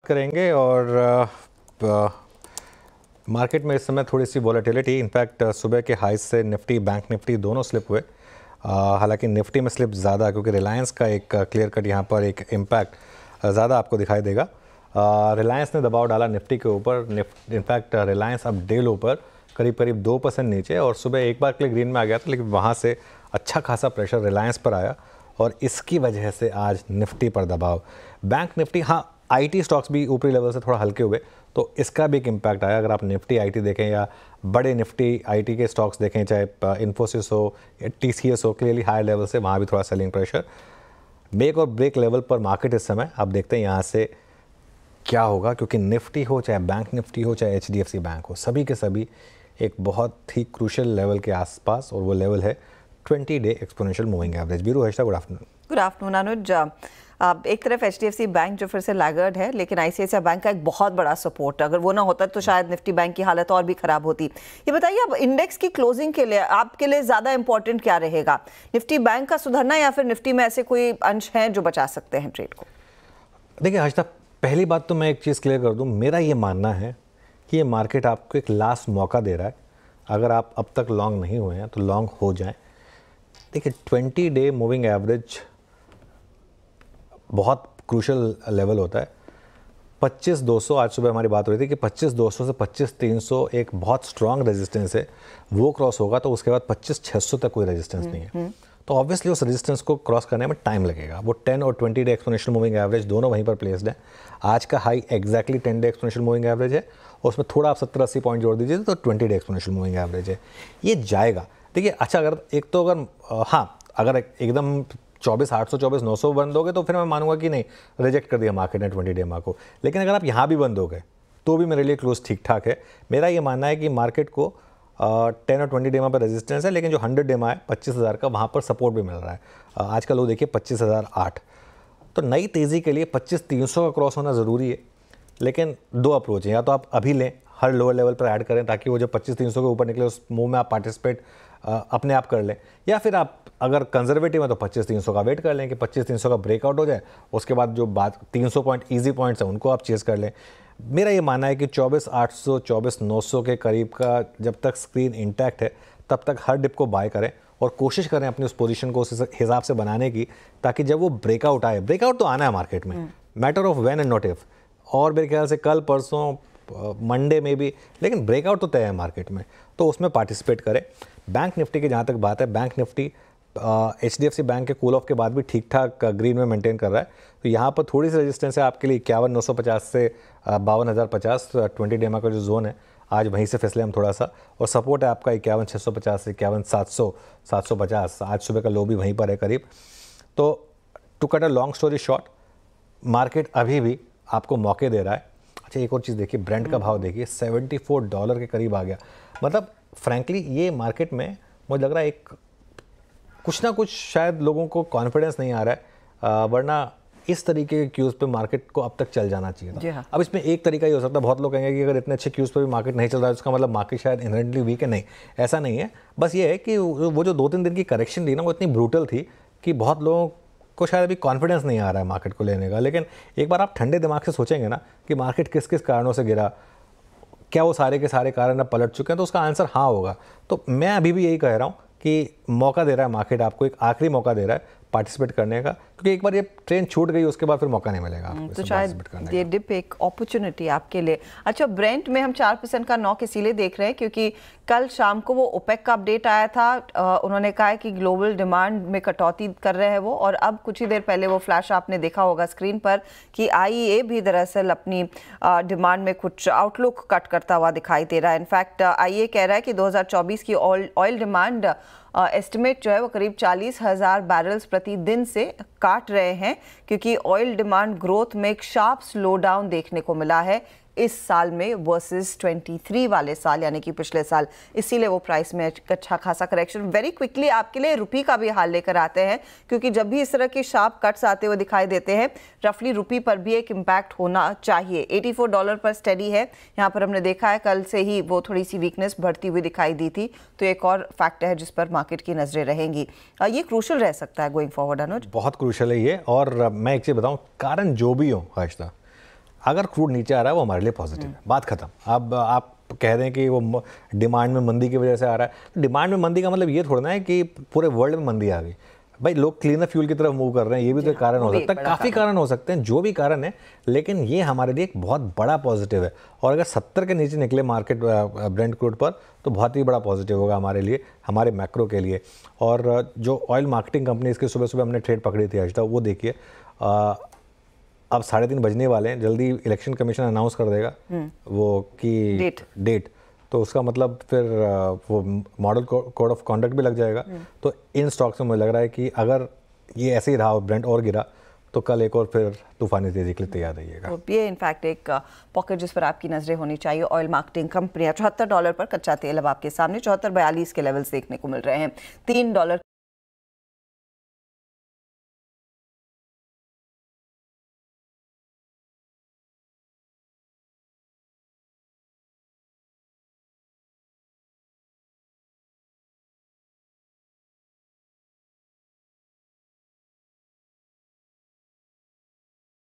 करेंगे और मार्केट में इस समय थोड़ी सी वॉलेटिलिटी, इनफैक्ट सुबह के हाई से निफ्टी बैंक निफ्टी दोनों स्लिप हुए। हालांकि निफ्टी में स्लिप ज़्यादा क्योंकि रिलायंस का एक क्लियर कट यहाँ पर एक इम्पैक्ट ज़्यादा आपको दिखाई देगा। रिलायंस ने दबाव डाला निफ्टी के ऊपर, इनफैक्ट रिलायंस अब डे लो पर करीब करीब 2% नीचे और सुबह एक बार के लिए ग्रीन में आ गया था, लेकिन वहाँ से अच्छा खासा प्रेशर रिलायंस पर आया और इसकी वजह से आज निफ्टी पर दबाव। बैंक निफ्टी, हाँ आईटी स्टॉक्स भी ऊपरी लेवल से थोड़ा हल्के हुए तो इसका भी एक इम्पैक्ट आया। अगर आप निफ्टी आईटी देखें या बड़े निफ्टी आईटी के स्टॉक्स देखें, चाहे इन्फोसिस हो या टीसीएस हो, क्लियरली हाई लेवल से वहाँ भी थोड़ा सेलिंग प्रेशर। मेक और ब्रेक लेवल पर मार्केट इस समय आप देखते हैं यहाँ से क्या होगा, क्योंकि निफ्टी हो चाहे बैंक निफ्टी हो चाहे एचडीएफसी बैंक हो, सभी के सभी एक बहुत ही क्रूशियल लेवल के आसपास, और वो लेवल है 20 day exponential moving average. Beeru Harshita, good afternoon. Good afternoon Anuj. एक तरफ एचडीएफसी बैंक जो फिर से लैगर्ड है, लेकिन आईसीआईसीआई बैंक का एक बहुत बड़ा सपोर्ट, अगर वो ना होता तो शायद निफ्टी बैंक की हालत और भी खराब होती। ये बताइए, अब इंडेक्स की क्लोजिंग के लिए आपके लिए ज़्यादा इंपॉर्टेंट क्या रहेगा, निफ्टी बैंक का सुधरना या फिर निफ्टी में ऐसे कोई अंश हैं जो बचा सकते हैं ट्रेड को? देखिए हर्षिता, पहली बात तो मैं एक चीज़ क्लियर कर दूं, मेरा ये मानना है कि ये मार्केट आपको एक लास्ट मौका दे रहा है। अगर आप अब तक लॉन्ग नहीं हुए हैं तो लॉन्ग हो जाएं। देखिए 20 डे मूविंग एवरेज बहुत क्रूशल लेवल होता है। 25,200 आज सुबह हमारी बात हो रही थी कि 25,200 से 25,300 एक बहुत स्ट्रांग रेजिस्टेंस है, वो क्रॉस होगा तो उसके बाद 25,600 तक कोई रेजिस्टेंस नहीं है। तो ऑब्वियसली उस रेजिस्टेंस को क्रॉस करने में टाइम लगेगा। वो 10 और 20 डे एक्सपोनेंशियल मूविंग एवरेज दोनों वहीं पर प्लेस्ड है। आज का high exactly 10 day exponential moving average है और उसमें थोड़ा आप 70-80 पॉइंट जोड़ दीजिए तो 20 डे एक्सपोनेंशियल मूविंग एवरेज है, ये जाएगा। देखिए अच्छा, अगर एक तो अगर एकदम 24,800 24,900 बंद हो गए तो फिर मैं मानूंगा कि नहीं, रिजेक्ट कर दिया मार्केट ने 20 डे मा को। लेकिन अगर आप यहाँ भी बंद हो गए तो भी मेरे लिए क्लोज ठीक ठाक है। मेरा ये मानना है कि मार्केट को 10 और 20 डे मा पर रेजिस्टेंस है, लेकिन जो 100 डे मा है 25,000 का, वहाँ पर सपोर्ट भी मिल रहा है। आज का लो देखिए 25,008। तो नई तेज़ी के लिए 25,300 का क्रॉस होना ज़रूरी है। लेकिन दो अप्रोच है, या तो आप अभी लें, हर लोअर लेवल पर ऐड करें ताकि वो जो 25,300 के ऊपर निकले उस मूव में आप पार्टिसिपेट अपने आप कर लें, या फिर आप अगर कंजर्वेटिव है तो 25,300 का वेट कर लें कि 25,300 का ब्रेकआउट हो जाए, उसके बाद जो बात 300 पॉइंट ईजी पॉइंट्स हैं उनको आप चेस कर लें। मेरा ये मानना है कि 24,800 24,900 के करीब का जब तक स्क्रीन इंटैक्ट है तब तक हर डिप को बाय करें और कोशिश करें अपनी उस पोजीशन को उस हिसाब से बनाने की, ताकि जब वो ब्रेकआउट आए, ब्रेकआउट तो आना है मार्केट में, matter of when and not if, और मेरे ख्याल से कल परसों मंडे में भी, लेकिन ब्रेकआउट तो तय है मार्केट में, तो उसमें पार्टिसिपेट करें। बैंक निफ्टी की जहाँ तक बात है, बैंक निफ्टी एचडीएफसी बैंक के कूल ऑफ के बाद भी ठीक ठाक ग्रीन में मेंटेन कर रहा है। तो यहाँ पर थोड़ी सी रेजिस्टेंस है आपके लिए 51,950 से 52,050, 20 डे मा का जो जोन है आज वहीं से फिसले हम थोड़ा सा, और सपोर्ट है आपका 51,650 से 51,700 750। आज सुबह का लो भी वहीं पर है करीब। तो to cut a long story short, market अभी भी आपको मौके दे रहा है। अच्छा एक और चीज़ देखिए, ब्रेंट का भाव देखिए $74 के करीब आ गया। मतलब फ्रैंकली ये मार्केट में मुझे लग रहा है एक कुछ ना कुछ शायद लोगों को कॉन्फिडेंस नहीं आ रहा है, वरना इस तरीके के क्यूज़ पे मार्केट को अब तक चल जाना चाहिए था। अब इसमें एक तरीका ही हो सकता है, बहुत लोग कहेंगे कि अगर इतने अच्छे क्यूज़ पे भी मार्केट नहीं चल रहा है उसका मतलब मार्केट शायद इनहेरेंटली वीक है। नहीं, ऐसा नहीं है। बस ये है कि वो जो 2-3 दिन की करेक्शन थी ना, वो इतनी ब्रूटल थी कि बहुत लोगों को शायद अभी कॉन्फिडेंस नहीं आ रहा है मार्केट को लेने का। लेकिन एक बार आप ठंडे दिमाग से सोचेंगे ना कि मार्केट किस किस कारणों से गिरा, क्या वो सारे के सारे कारण अब पलट चुके हैं, तो उसका आंसर हाँ होगा। तो मैं अभी भी यही कह रहा हूँ कि मौका दे रहा है मार्केट, आपको एक आखिरी मौका दे रहा है पार्टिसिपेट करने का, क्योंकि एक बार ये ट्रेन छूट गई उसके बाद फिर मौका नहीं मिलेगा आपको। तो शायद ये डिप एक अपॉर्चुनिटी आपके लिए। अच्छा, ब्रेंट में हम 4% का नॉक इसीलिए देख रहे हैं क्योंकि कल शाम को वो ओपेक का अपडेट आया था। उन्होंने कहा है कि ग्लोबल डिमांड में कटौती कर रहे हैं वो, और अब कुछ ही देर पहले वो फ्लैश आपने देखा होगा स्क्रीन पर कि आईईए भी दरअसल अपनी डिमांड में कुछ आउटलुक कट करता हुआ दिखाई दे रहा है। इनफैक्ट आईईए कह रहा है कि 2024 की ऑयल डिमांड एस्टिमेट जो है वो करीब 40,000 बैरल्स प्रति दिन से काट रहे हैं, क्योंकि ऑयल डिमांड ग्रोथ में एक शार्प स्लो डाउन देखने को मिला है इस साल में वर्सेस 23 वाले साल, यानी कि पिछले साल। इसीलिए वो प्राइस में अच्छा खासा करेक्शन। वेरी क्विकली आपके लिए रुपी का भी हाल लेकर आते हैं, क्योंकि जब भी इस तरह के शार्प कट्स आते हुए दिखाई देते हैं, रफली रुपी पर भी एक इम्पैक्ट होना चाहिए। $84 पर स्टडी है। यहाँ पर हमने देखा है कल से ही वो थोड़ी सी वीकनेस बढ़ती हुई दिखाई दी थी, तो एक और फैक्टर है जिस पर मार्केट की नजरें रहेंगी। ये क्रूशल रह सकता है गोइंग फॉरवर्ड अनुज। बहुत क्रूशल है ये। और मैं एक चीज़ बताऊँ, कारण जो भी हो हर्षिता, अगर क्रूड नीचे आ रहा है वो हमारे लिए पॉजिटिव है, बात खत्म। अब आप कह रहे हैं कि वो डिमांड में मंदी की वजह से आ रहा है, तो डिमांड में मंदी का मतलब ये थोड़ा ना है कि पूरे वर्ल्ड में मंदी आ गई। भाई लोग क्लीनर फ्यूल की तरफ मूव कर रहे हैं, ये भी तो कारण हो सकता है, काफ़ी कारण हो सकते हैं, जो भी कारण है, लेकिन ये हमारे लिए एक बहुत बड़ा पॉजिटिव है। और अगर 70 के नीचे निकले मार्केट ब्रेंट क्रूड पर तो बहुत ही बड़ा पॉजिटिव होगा हमारे लिए, हमारे मैक्रो के लिए। और जो ऑयल मार्केटिंग कंपनी इसके सुबह सुबह हमने ट्रेड पकड़ी थी आज तक, वो देखिए अब 3:30 बजने वाले हैं, जल्दी इलेक्शन कमीशन अनाउंस कर देगा वो की डेट, तो उसका मतलब फिर वो मॉडल कोड ऑफ कॉन्डक्ट भी लग जाएगा। तो इन स्टॉक्स में मुझे लग रहा है कि अगर ये ऐसे ही रहा और ब्रेंट और गिरा तो कल एक और फिर तूफानी तेजी के लिए तैयार रहिएगा। तो ये इनफैक्ट एक पॉकेट जिस पर आपकी नजरें होनी चाहिए। ऑयल मार्केटिंग कंपनियां $74 पर कच्चा तेल अब आपके सामने $74.42 के लेवल्स देखने को मिल रहे हैं। $3